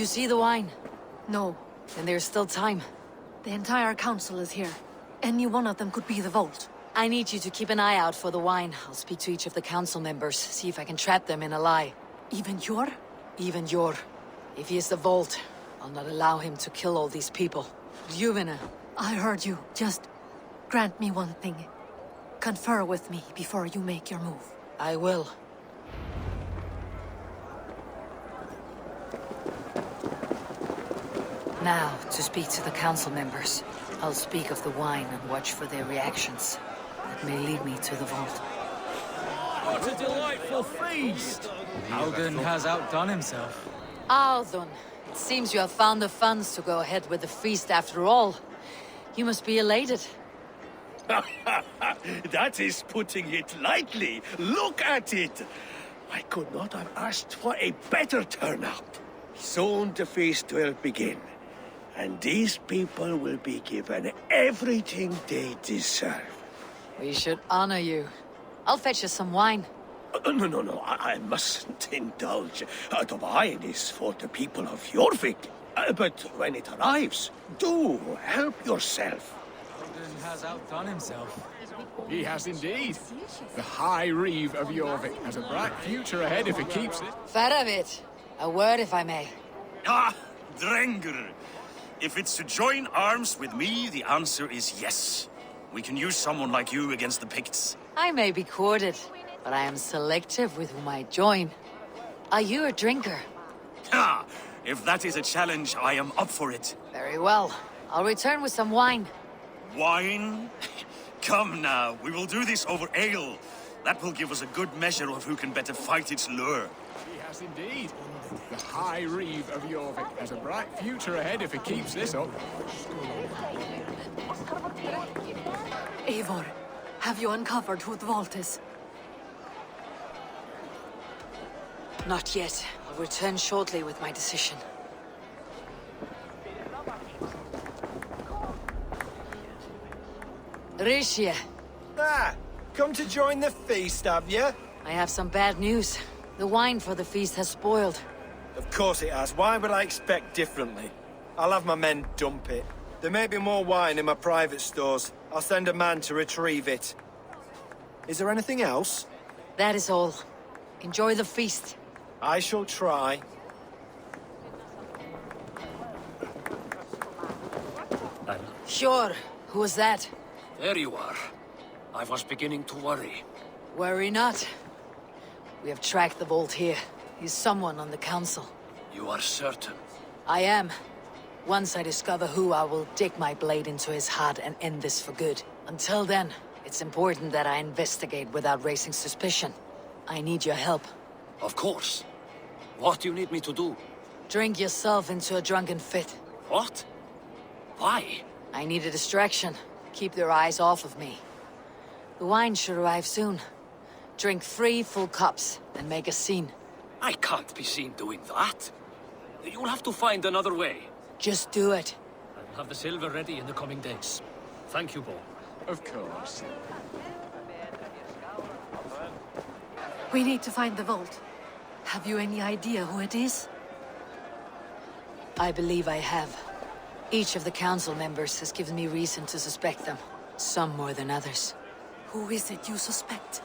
you see the wine? No. Then there's still time. The entire council is here. Any one of them could be the vault. I need you to keep an eye out for the wine. I'll speak to each of the council members, see if I can trap them in a lie. Even Yor? Even Yor. If he is the vault, I'll not allow him to kill all these people. Juvena. I heard you. Just grant me one thing. Confer with me before you make your move. I will. Now, to speak to the council members. I'll speak of the wine and watch for their reactions. That may lead me to the vault. What a delightful feast! Alden has outdone himself. Alden, it seems you have found the funds to go ahead with the feast after all. You must be elated. That is putting it lightly. Look at it! I could not have asked for a better turnout. Soon the feast will begin. And these people will be given everything they deserve. We should honor you. I'll fetch you some wine. No, I mustn't indulge. The wine is for the people of Jorvik. But when it arrives, do help yourself. Alden has outdone himself. He has indeed. The High Reeve of Jorvik has a bright future ahead if he keeps it. Faravit, a word if I may. Ah, Drengr. If it's to join arms with me, the answer is yes. We can use someone like you against the Picts. I may be courted, but I am selective with whom I join. Are you a drinker? Ha! If that is a challenge, I am up for it. Very well. I'll return with some wine. Wine? Come now, we will do this over ale. That will give us a good measure of who can better fight its lure. He has indeed. The High Reeve of Jorvik has a bright future ahead if he keeps this up. Eivor, have you uncovered who the vault is? Not yet. I'll return shortly with my decision. Rishia, Ah, come to join the feast, have you? I have some bad news. The wine for the feast has spoiled. Of course it has. Why would I expect differently? I'll have my men dump it. There may be more wine in my private stores. I'll send a man to retrieve it. Is there anything else? That is all. Enjoy the feast. I shall try. Sure. Who was that? There you are. I was beginning to worry. Worry not. We have tracked the vault here. He's someone on the council. You are certain? I am. Once I discover who, I will dig my blade into his heart and end this for good. Until then, it's important that I investigate without raising suspicion. I need your help. Of course. What do you need me to do? Drink yourself into a drunken fit. What? Why? I need a distraction. Keep their eyes off of me. The wine should arrive soon. Drink 3 full cups and make a scene. I can't be seen doing that. You'll have to find another way. Just do it. I'll have the silver ready in the coming days. Thank you, Bo. Of course. We need to find the vault. Have you any idea who it is? I believe I have. Each of the council members has given me reason to suspect them. Some more than others. Who is it you suspect?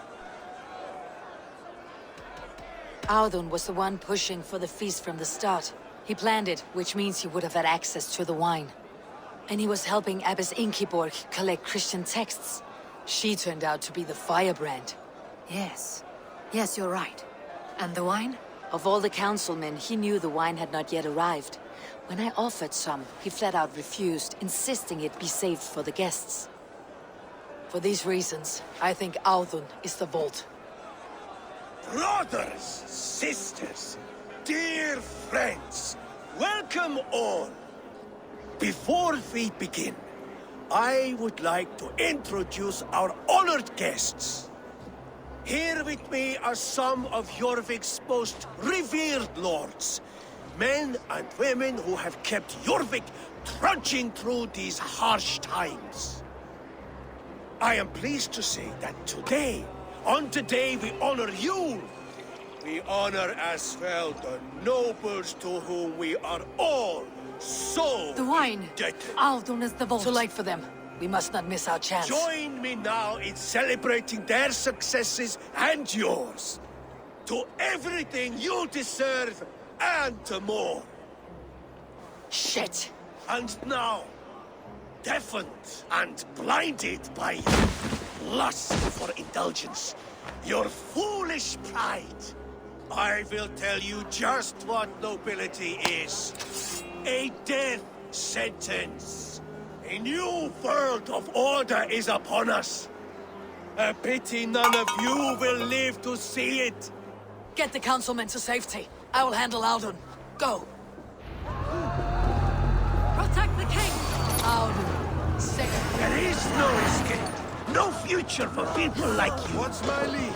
Audun was the one pushing for the feast from the start. He planned it, which means he would have had access to the wine. And he was helping Abbess Inkiborg collect Christian texts. She turned out to be the firebrand. Yes. Yes, you're right. And the wine? Of all the councilmen, he knew the wine had not yet arrived. When I offered some, he flat out refused, insisting it be saved for the guests. For these reasons, I think Audun is the vault. Brothers, sisters, dear friends, welcome all. Before we begin, I would like to introduce our honored guests. Here with me are some of Jorvik's most revered lords, men and women who have kept Jorvik trudging through these harsh times. I am pleased to say that today, on today we honor you We honor as well the nobles to whom we are all so The wine! indebted. Aldon is the vault. Too late for them. We must not miss our chance. Join me now in celebrating their successes and yours. To everything you deserve and to more. Shit! And now, deafened and blinded by lust for indulgence, your foolish pride, I will tell you just what nobility is. A death sentence. A new world of order is upon us. A pity none of you will live to see it. Get the councilmen to safety. I will handle Aldon. Go! Protect the king! Aldon, safe. There is no escape. No future for people like you. What's my lead?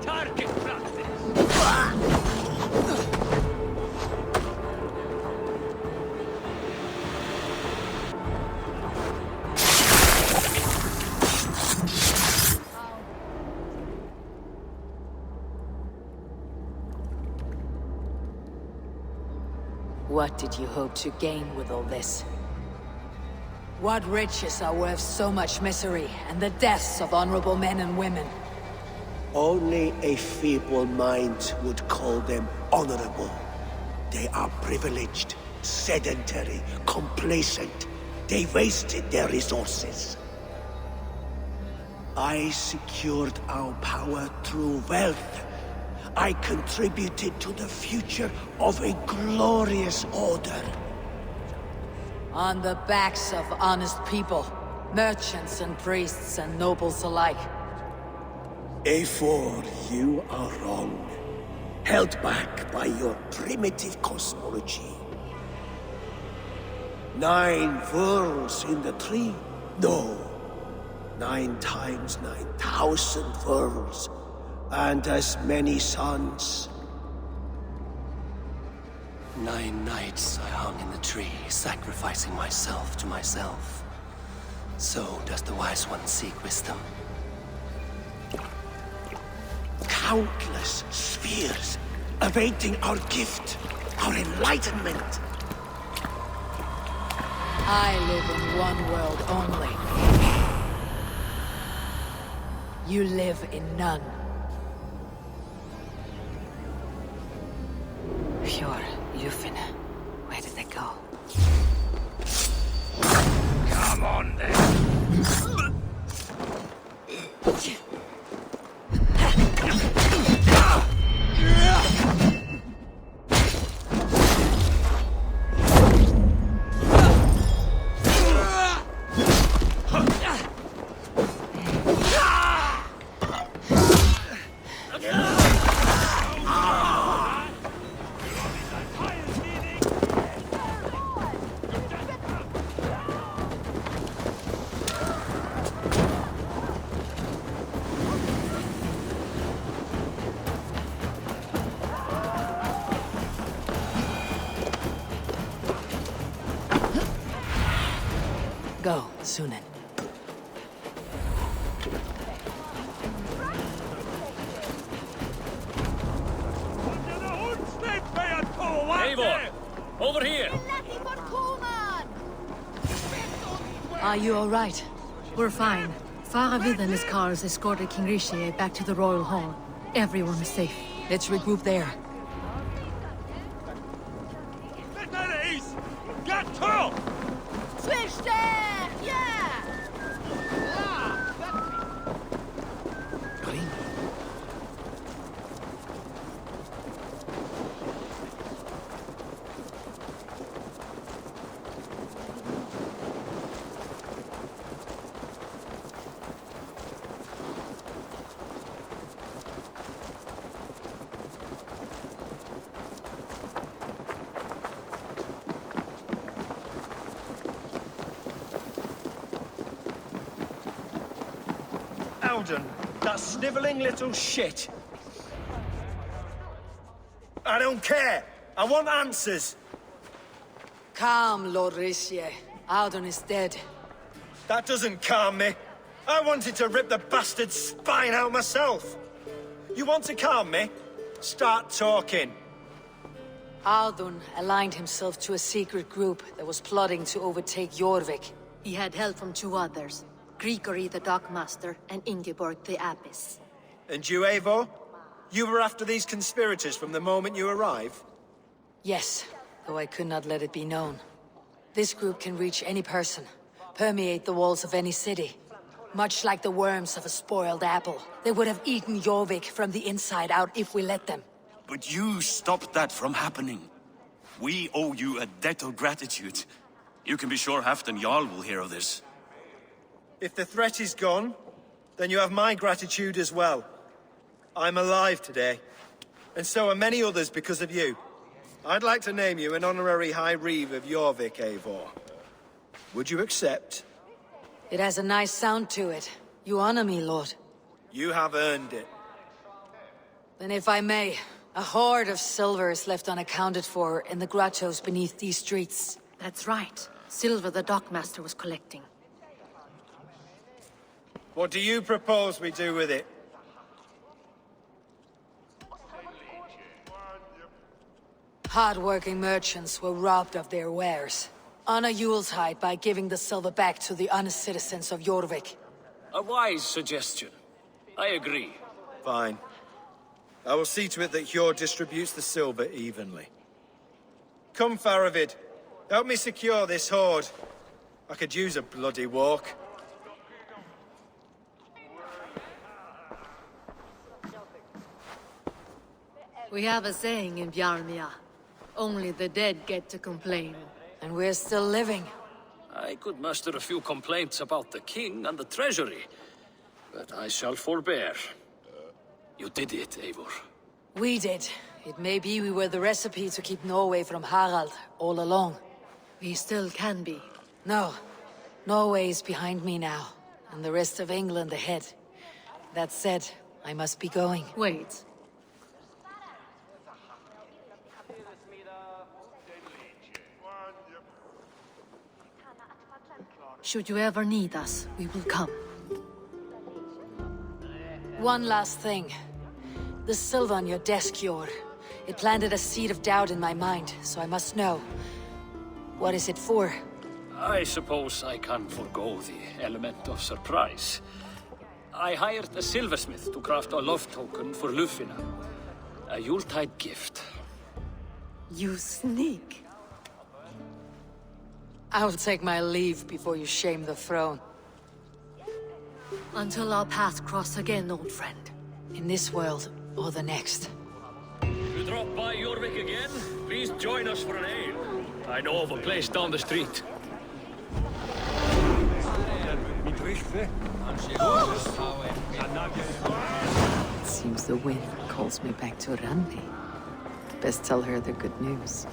Target practice. What did you hope to gain with all this? What riches are worth so much misery and the deaths of honorable men and women? Only a feeble mind would call them honorable. They are privileged, sedentary, complacent. They wasted their resources. I secured our power through wealth. I contributed to the future of a glorious order. On the backs of honest people, merchants and priests and nobles alike. Eivor, you are wrong. Held back by your primitive cosmology. 9 worlds in the tree? No. 9 times 9,000 worlds. And as many suns. 9 nights I hung in the tree, sacrificing myself to myself. So does the Wise One seek wisdom. Countless spheres awaiting our gift, our enlightenment. I live in one world only. You live in none. Pure Lufin. Where did they go? Come on then. Go, Sunan. Eivor, over here. Are you all right? We're fine. Faravid and his cars escorted King Rishi back to the Royal Hall. Everyone is safe. Let's regroup there. Alden, that snivelling little shit. I don't care. I want answers. Calm, Lord Rishi. Audun is dead. That doesn't calm me. I wanted to rip the bastard's spine out myself. You want to calm me? Start talking. Audun aligned himself to a secret group that was plotting to overtake Jorvik. He had help from two others, Grigory the Dockmaster and Ingeborg the Abbess. And you, Eivor? You were after these conspirators from the moment you arrived? Yes, though I could not let it be known. This group can reach any person, permeate the walls of any city. Much like the worms of a spoiled apple. They would have eaten Jorvik from the inside out if we let them. But you stopped that from happening. We owe you a debt of gratitude. You can be sure Halfdan Jarl will hear of this. If the threat is gone, then you have my gratitude as well. I'm alive today, and so are many others because of you. I'd like to name you an honorary High Reeve of Jorvik, Eivor. Would you accept? It has a nice sound to it. You honor me, Lord. You have earned it. Then if I may, a hoard of silver is left unaccounted for in the grottos beneath these streets. That's right. Silver the Dockmaster was collecting. What do you propose we do with it? Hard-working merchants were robbed of their wares. Honor Yuletide by giving the silver back to the honest citizens of Jorvik. A wise suggestion. I agree. Fine. I will see to it that Hjord distributes the silver evenly. Come, Faravid. Help me secure this hoard. I could use a bloody walk. We have a saying in Bjarmia. Only the dead get to complain. And we're still living. I could muster a few complaints about the king and the treasury, but I shall forbear. You did it, Eivor. We did. It may be we were the recipe to keep Norway from Harald all along. We still can be. No. Norway is behind me now, and the rest of England ahead. That said, I must be going. Wait. Should you ever need us, we will come. One last thing. The silver on your desk, Jord. It planted a seed of doubt in my mind, so I must know. What is it for? I suppose I can forgo the element of surprise. I hired a silversmith to craft a love token for Lufina. A Yuletide gift. You sneak. I'll take my leave before you shame the throne. Until our paths cross again, old friend. In this world, or the next. You drop by Jorvik again? Please join us for an ale. I know of a place down the street. It seems the wind calls me back to Randi. Best tell her the good news.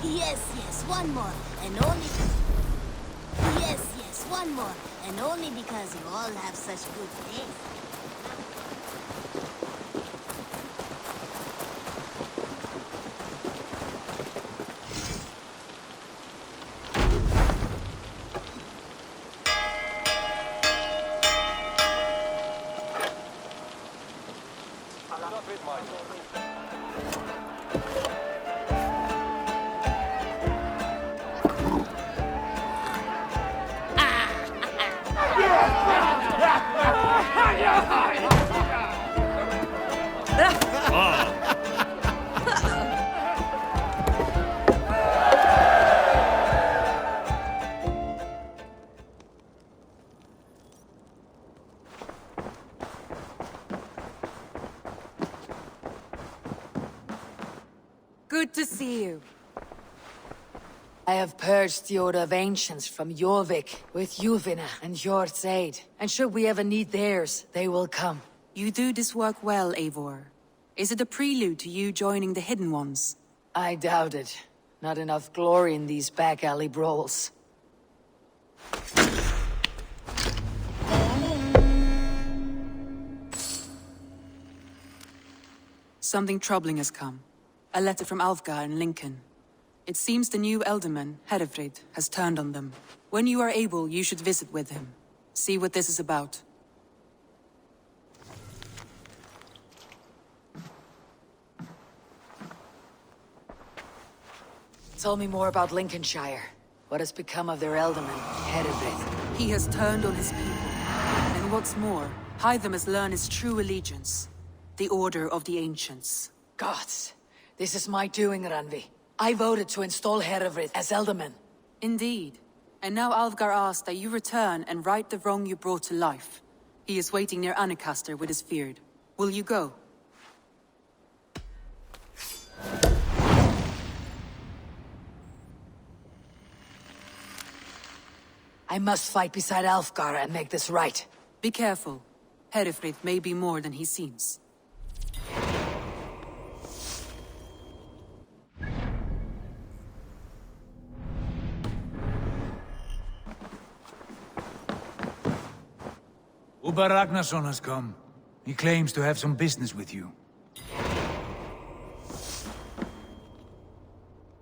Yes, one more, and only... Yes, one more, and only because you all have such good taste. to see you. I have purged the Order of Ancients from Jorvik with Yuvina and Hjort's aid. And should we ever need theirs, they will come. You do this work well, Eivor. Is it a prelude to you joining the Hidden Ones? I doubt it. Not enough glory in these back alley brawls. Something troubling has come. A letter from Alfgar in Lincoln. It seems the new Elderman, Herefrid, has turned on them. When you are able, you should visit with him. See what this is about. Tell me more about Lincolnshire. What has become of their Elderman, Herefrid? He has turned on his people. And what's more, Hytham has learned his true allegiance. The Order of the Ancients. Gods, this is my doing, Ranvi. I voted to install Herefrid as Elderman. Indeed. And now Alfgar asks that you return and right the wrong you brought to life. He is waiting near Ancaster with his Feared. Will you go? I must fight beside Alfgar and make this right. Be careful. Herefrid may be more than he seems. Uber Ragnarsson has come. He claims to have some business with you.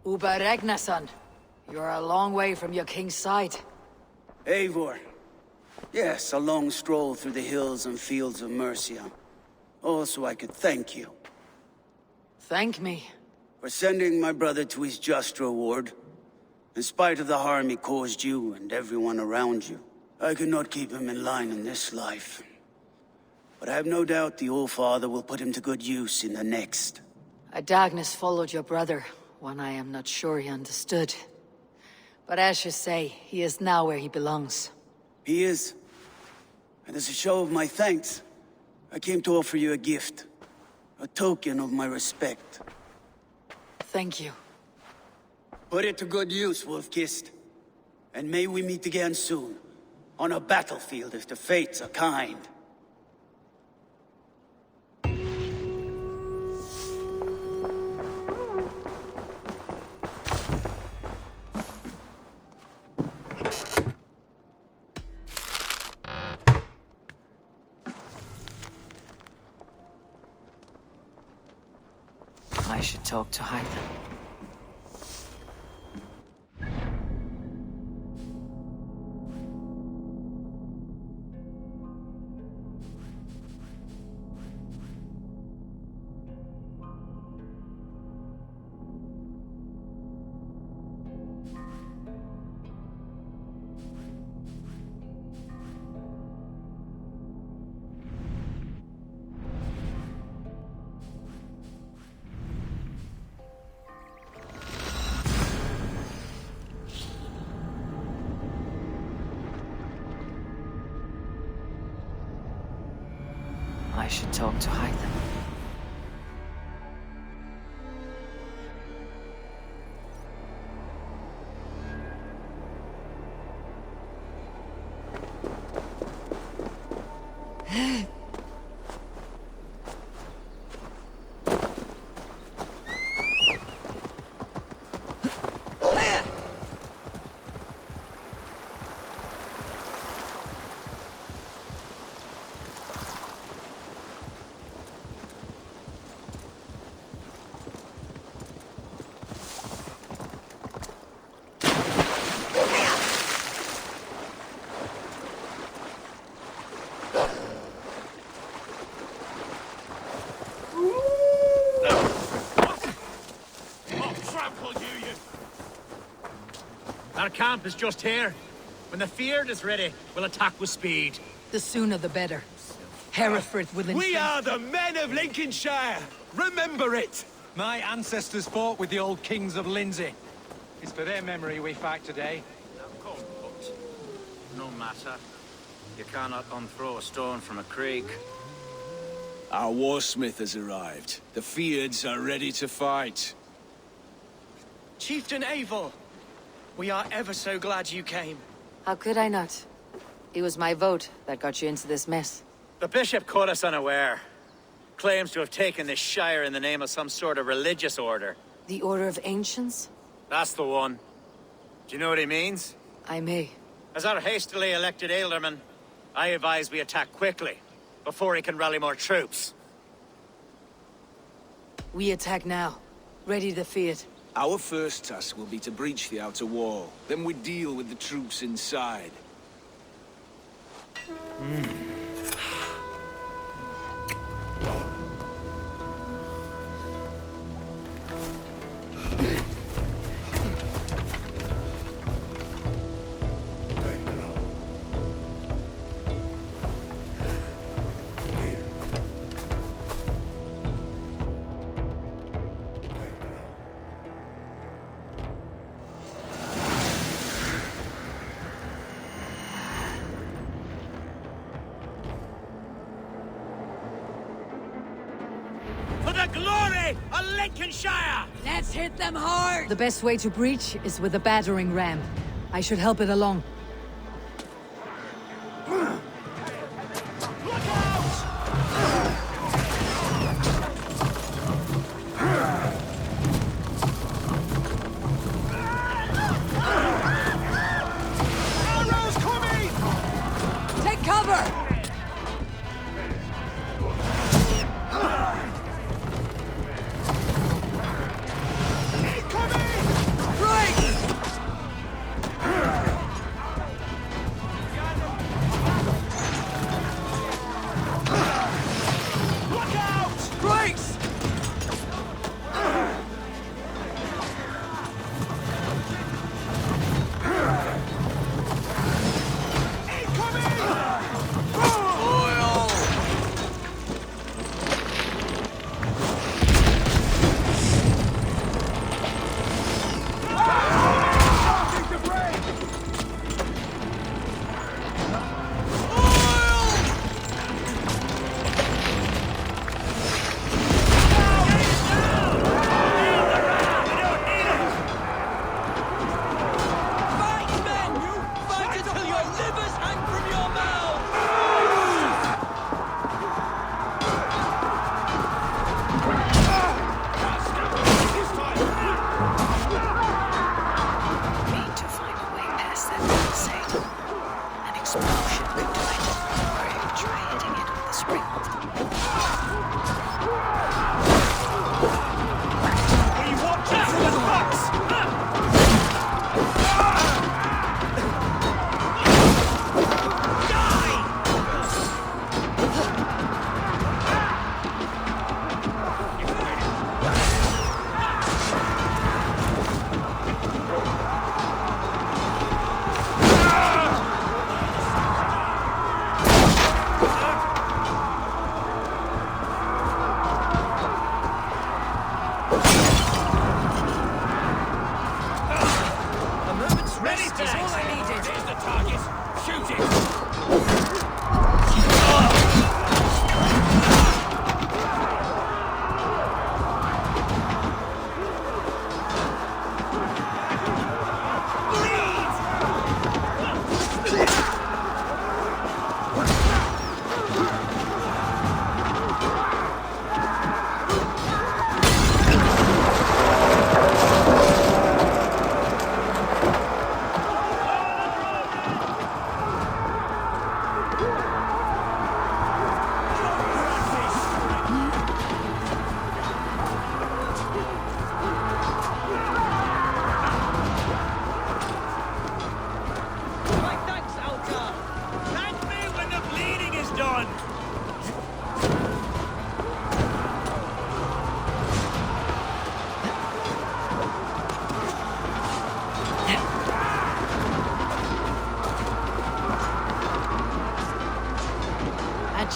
Uber Ragnarsson, you're a long way from your king's side. Eivor. Yes, a long stroll through the hills and fields of Mercia. Also, I could thank you. Thank me? For sending my brother to his just reward. In spite of the harm he caused you and everyone around you. I could not keep him in line in this life. But I have no doubt the All-Father will put him to good use in the next. A darkness followed your brother, one I am not sure he understood. But as you say, he is now where he belongs. He is. And as a show of my thanks, I came to offer you a gift. A token of my respect. Thank you. Put it to good use, Wolf-Kissed. And may we meet again soon. On a battlefield if the fates are kind. I should talk to Hytham. I should talk to Hytham. Our camp is just here. When the Feared is ready, we'll attack with speed. The sooner the better. Hereford will We are the men of Lincolnshire! Remember it! My ancestors fought with the old kings of Lindsey. It's for their memory we fight today. No matter. You cannot unthrow a stone from a creek. Our warsmith has arrived. The Feards are ready to fight. Chieftain Eivor, we are ever so glad you came. How could I not? It was my vote that got you into this mess. The bishop caught us unaware. Claims to have taken this shire in the name of some sort of religious order. The Order of Ancients? That's the one. Do you know what he means? I may. As our hastily elected alderman, I advise we attack quickly, before he can rally more troops. We attack now. Ready to defeat. Our first task will be to breach the outer wall. Then we deal with the troops inside. For the glory of Lincolnshire! Let's hit them hard! The best way to breach is with a battering ram. I should help it along. Arrows coming! Take cover!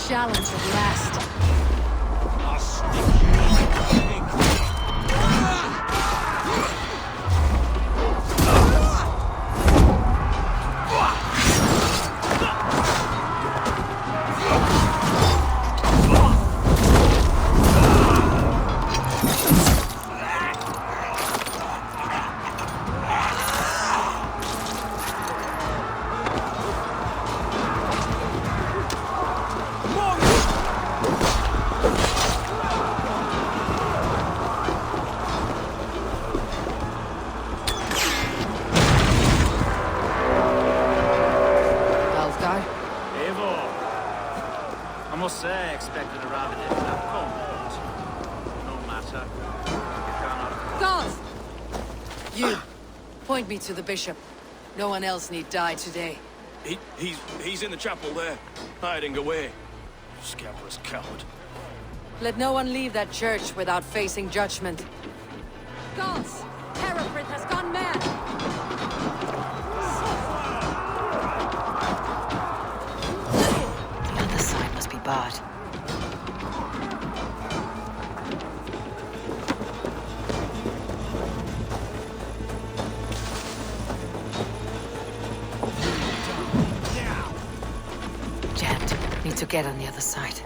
Challenge at last. Point me to the bishop. No one else need die today. He's in the chapel there, hiding away. Scabrous coward. Let no one leave that church without facing judgment. Gods! Hereford has gone mad! The other side must be barred. Jammed. Need to get on the other side.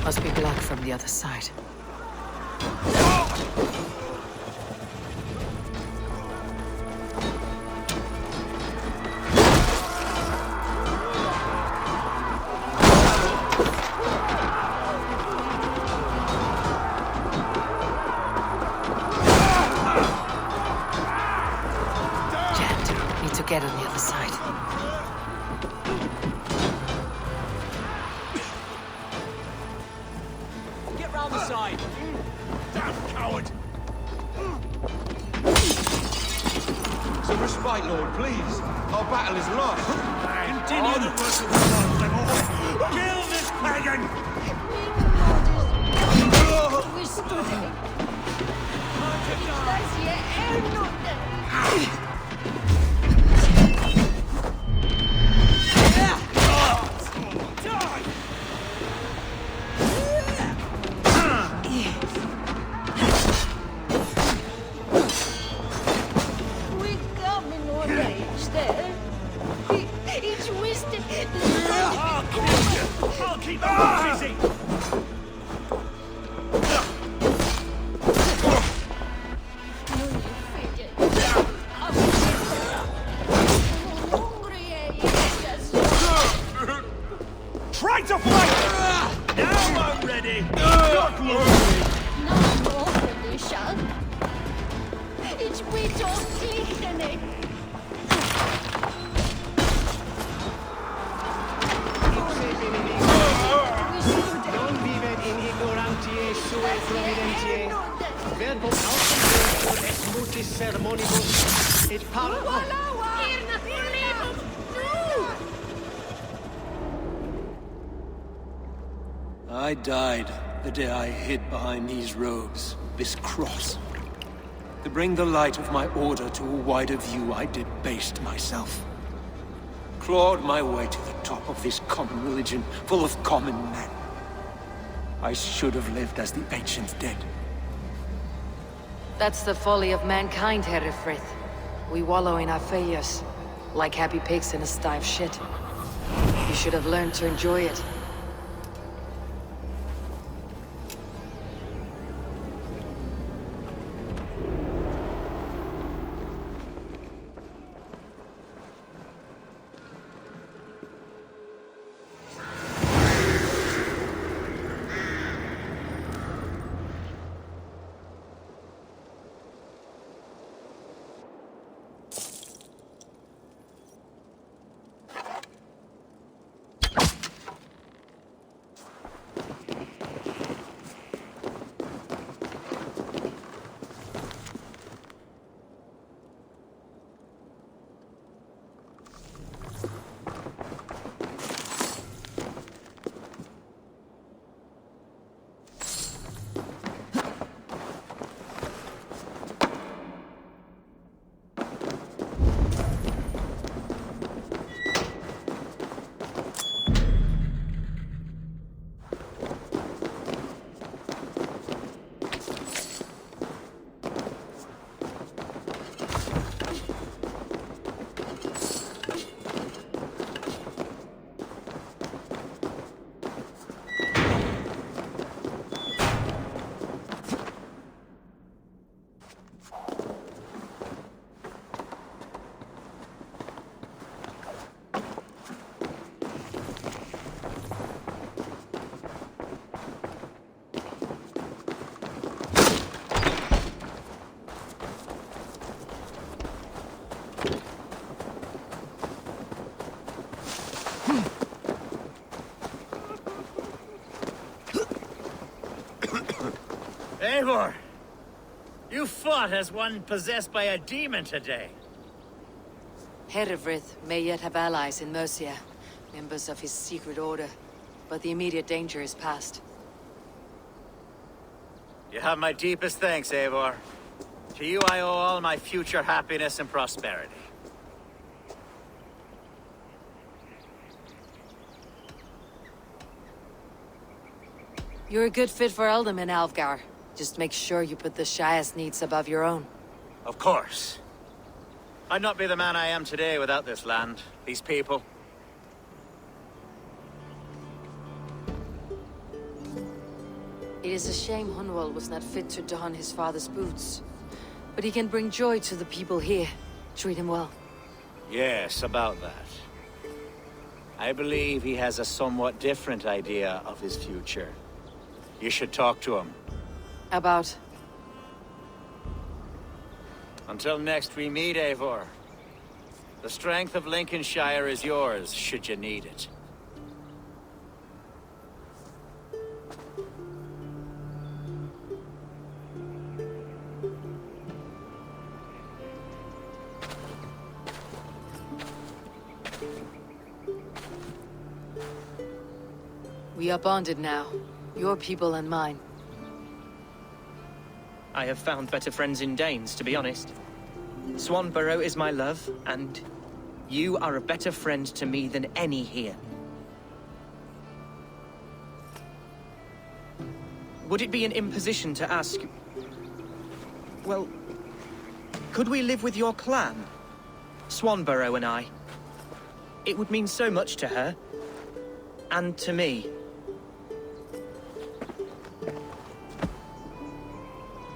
Must be blocked from the other side. Jammed. Need to get on the other side. Side. Damn coward! Some respite, Lord, please. Our battle is lost. Continue the work of the Lord, Lord. Kill this pagan! I'll keep them busy! Try to fight! Now I'm ready! Not lonely! It's way too clean. Non vivet in ignorantiae suae providentiae, verbum autem est mutis sermonibus, et par... I died the day I hid behind these robes, this cross. To bring the light of my order to a wider view, I debased myself. Clawed my way to the top of this common religion, full of common men. I should have lived as the ancient dead. That's the folly of mankind, Herefrith. We wallow in our failures, like happy pigs in a sty of shit. You should have learned to enjoy it. Eivor! You fought as one possessed by a demon today. Herefrith may yet have allies in Mercia, members of his secret order, but the immediate danger is past. You have my deepest thanks, Eivor. To you I owe all my future happiness and prosperity. You're a good fit for Ealdorman, Alfgar. Just make sure you put the Shire's needs above your own. Of course. I'd not be the man I am today without this land, these people. It is a shame Hunwald was not fit to don his father's boots. But he can bring joy to the people here. Treat him well. Yes, about that. I believe he has a somewhat different idea of his future. You should talk to him. About? Until next we meet, Eivor. The strength of Lincolnshire is yours, should you need it. We are bonded now. Your people and mine. I have found better friends in Danes, to be honest. Swanborough is my love, and you are a better friend to me than any here. Would it be an imposition to ask... Well, could we live with your clan? Swanborough and I. It would mean so much to her. And to me.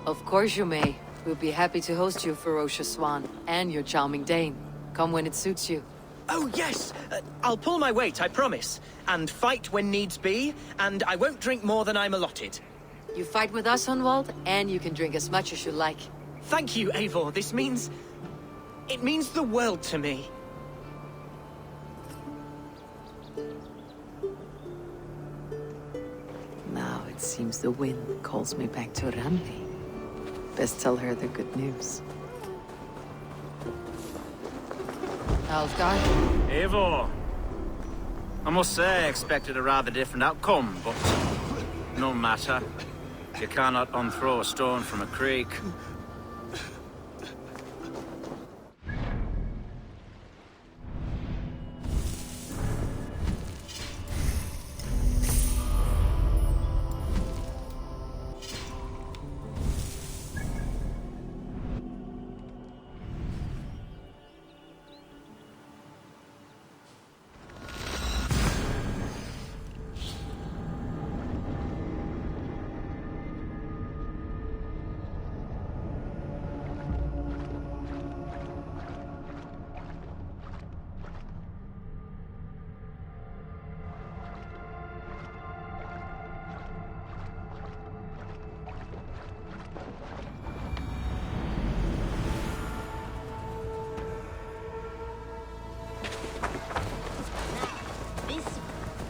Of course you may. We'll be happy to host you, ferocious Swan, and your charming Dane. Come when it suits you. Oh, yes! I'll pull my weight, I promise. And fight when needs be, and I won't drink more than I'm allotted. You fight with us, Hunwald, and you can drink as much as you like. Thank you, Eivor. This means... it means the world to me. Now it seems the wind calls me back to Randi. Best tell her the good news. Alfgar? Eivor. I must say I expected a rather different outcome, but No matter. You cannot unthrow a stone from a creek.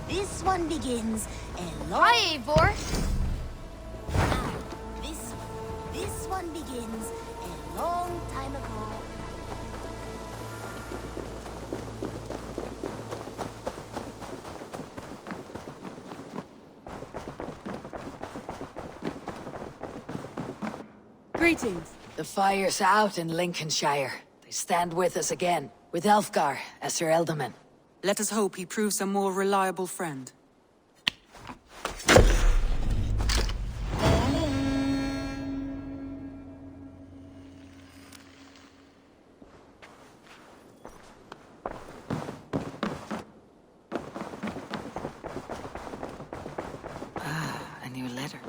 This one begins a long... Hi, Eivor! This one begins a long time ago. Greetings. The fire's out in Lincolnshire. They stand with us again, with Elfgar as their ealdorman. Let us hope he proves a more reliable friend. A new letter.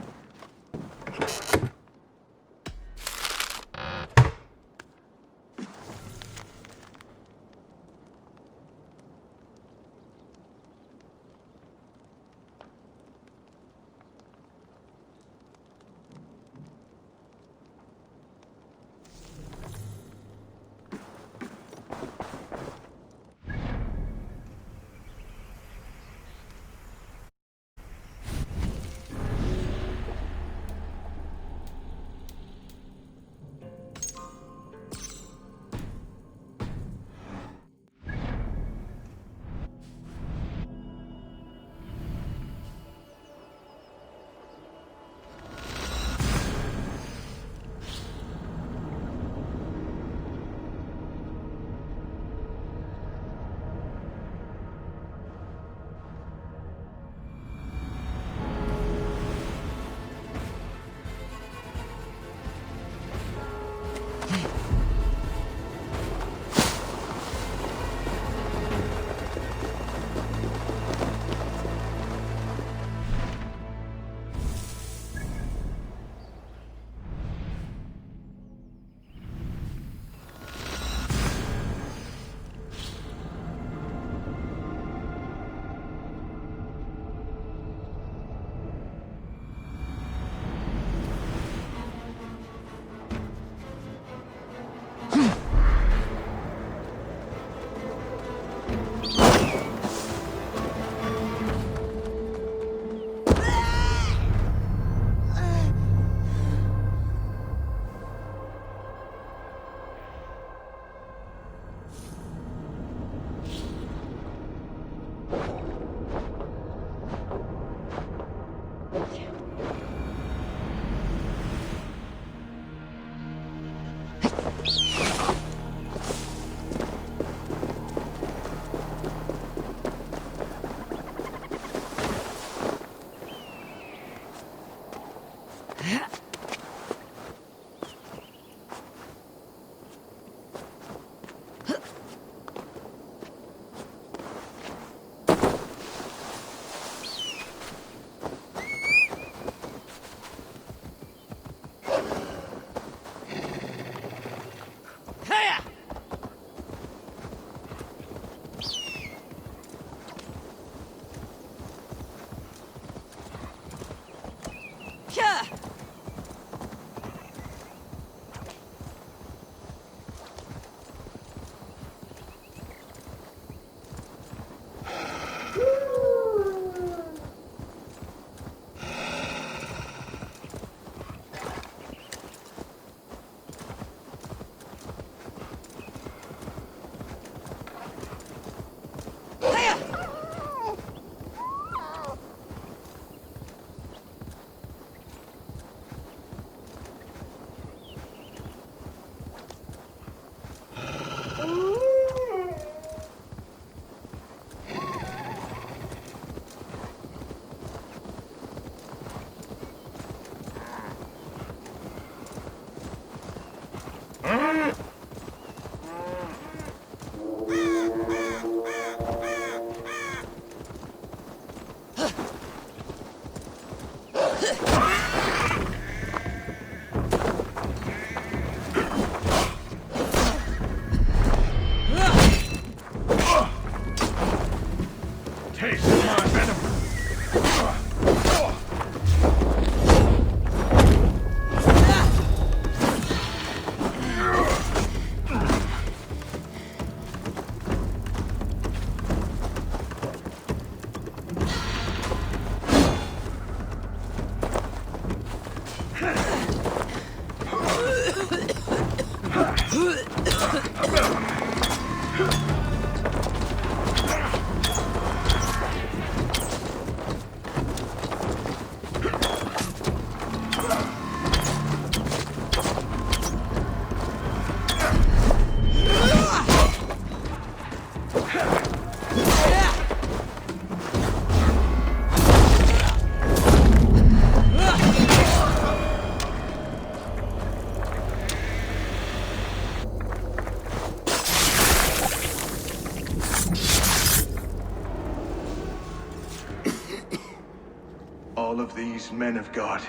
All of these men of God,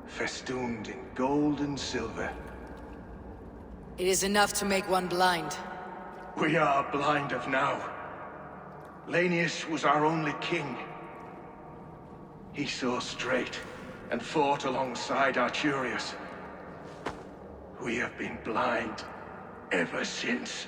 festooned in gold and silver. It is enough to make one blind. We are blind of now. Lanius was our only king. He saw straight and fought alongside Arturius. We have been blind ever since.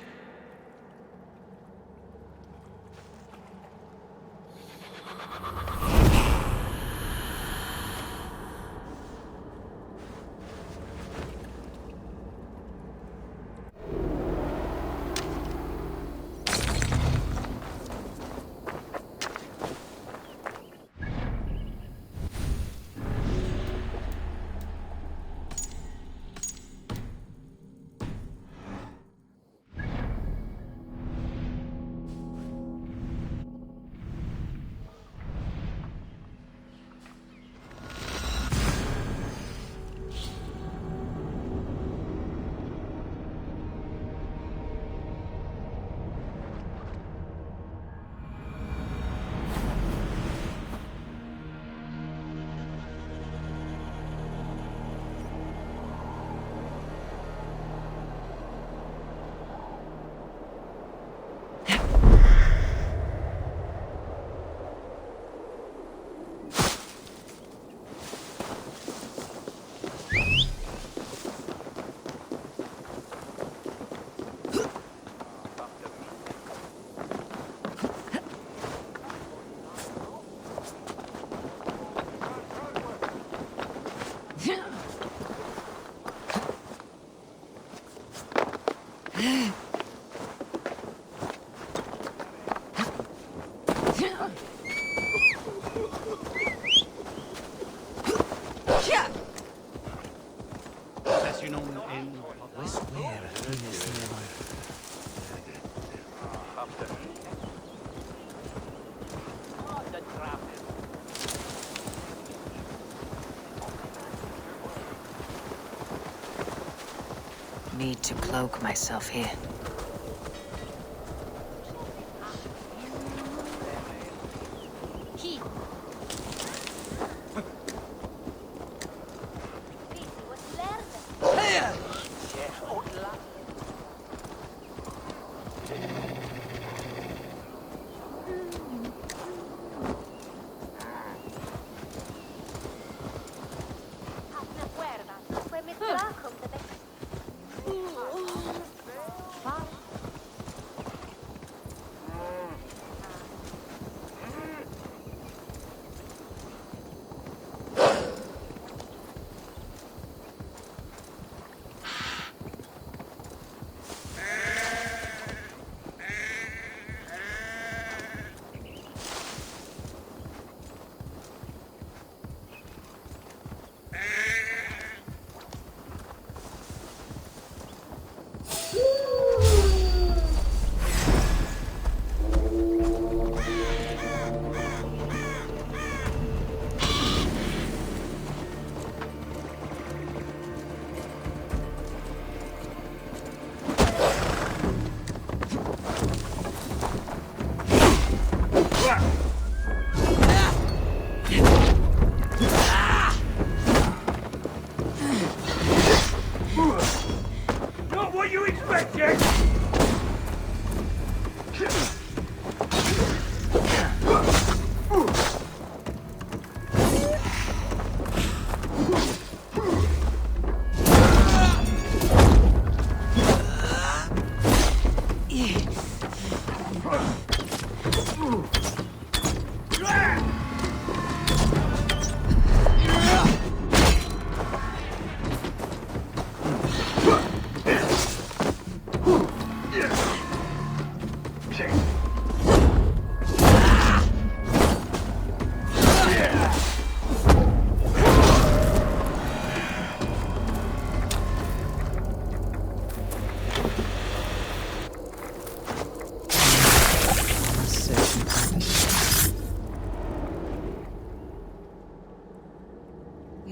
Need to cloak myself here.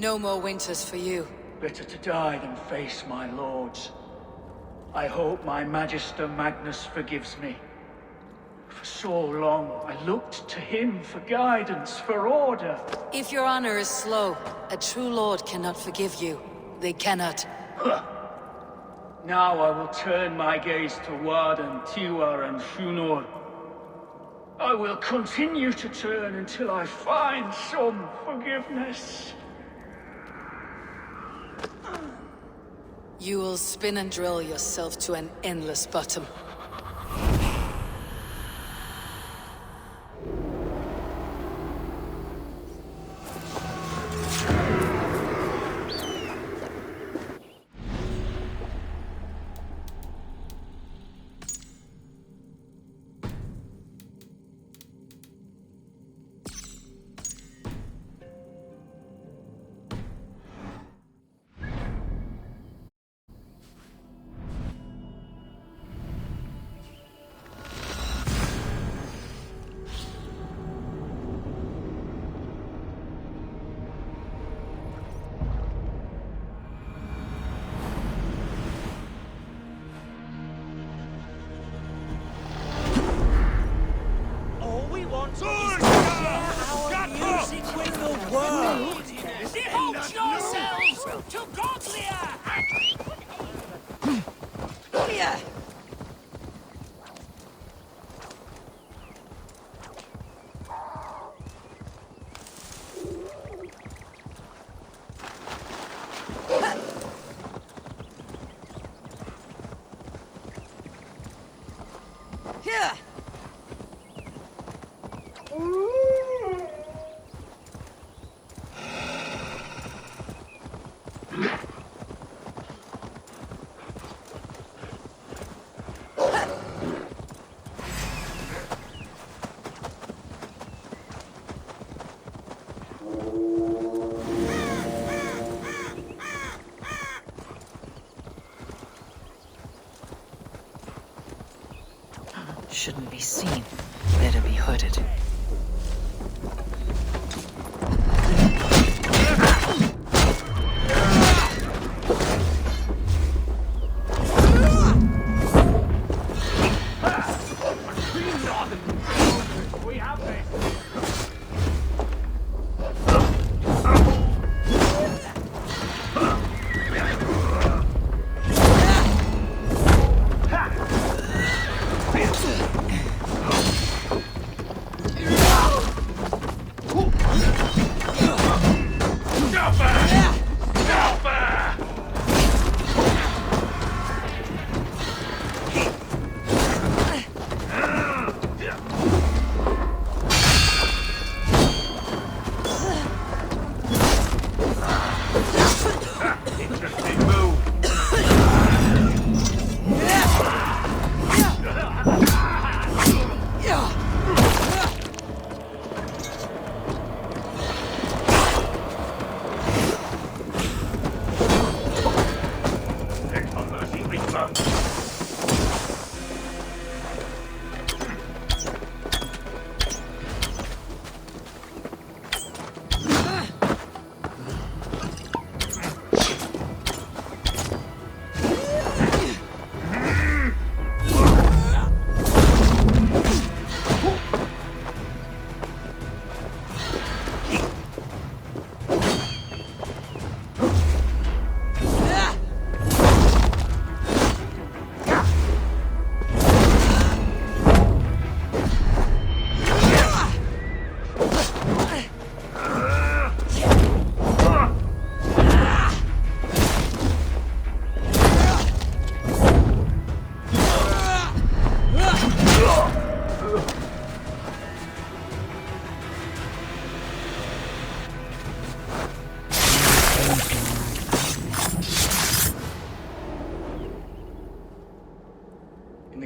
No more winters for you. Better to die than face my lords. I hope my Magister Magnus forgives me. For so long, I looked to him for guidance, for order. If your honor is slow, a true lord cannot forgive you. They cannot. Now I will turn my gaze to Warden, Tiwar, and Shunor. I will continue to turn until I find some forgiveness. You will spin and drill yourself to an endless bottom. Shouldn't be seen. Better be hooded.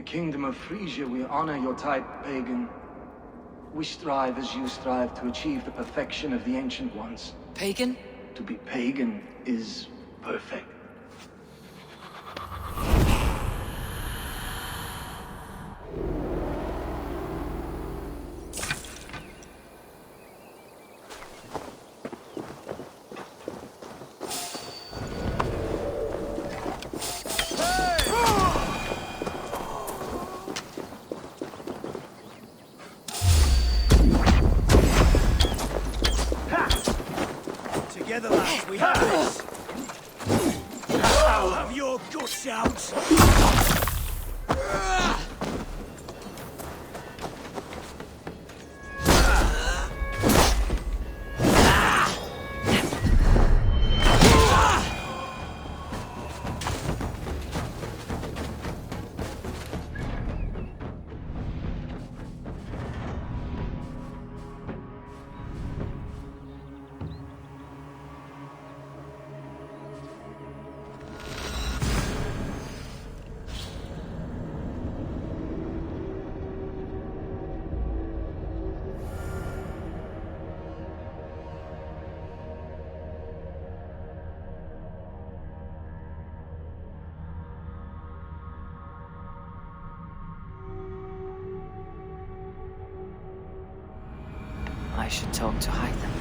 Kingdom of Frisia, we honor your type, pagan. We strive as you strive to achieve the perfection of the Ancient Ones. Pagan? To be pagan is perfect. We have this! I'll have your guts out! I should talk to Hytham.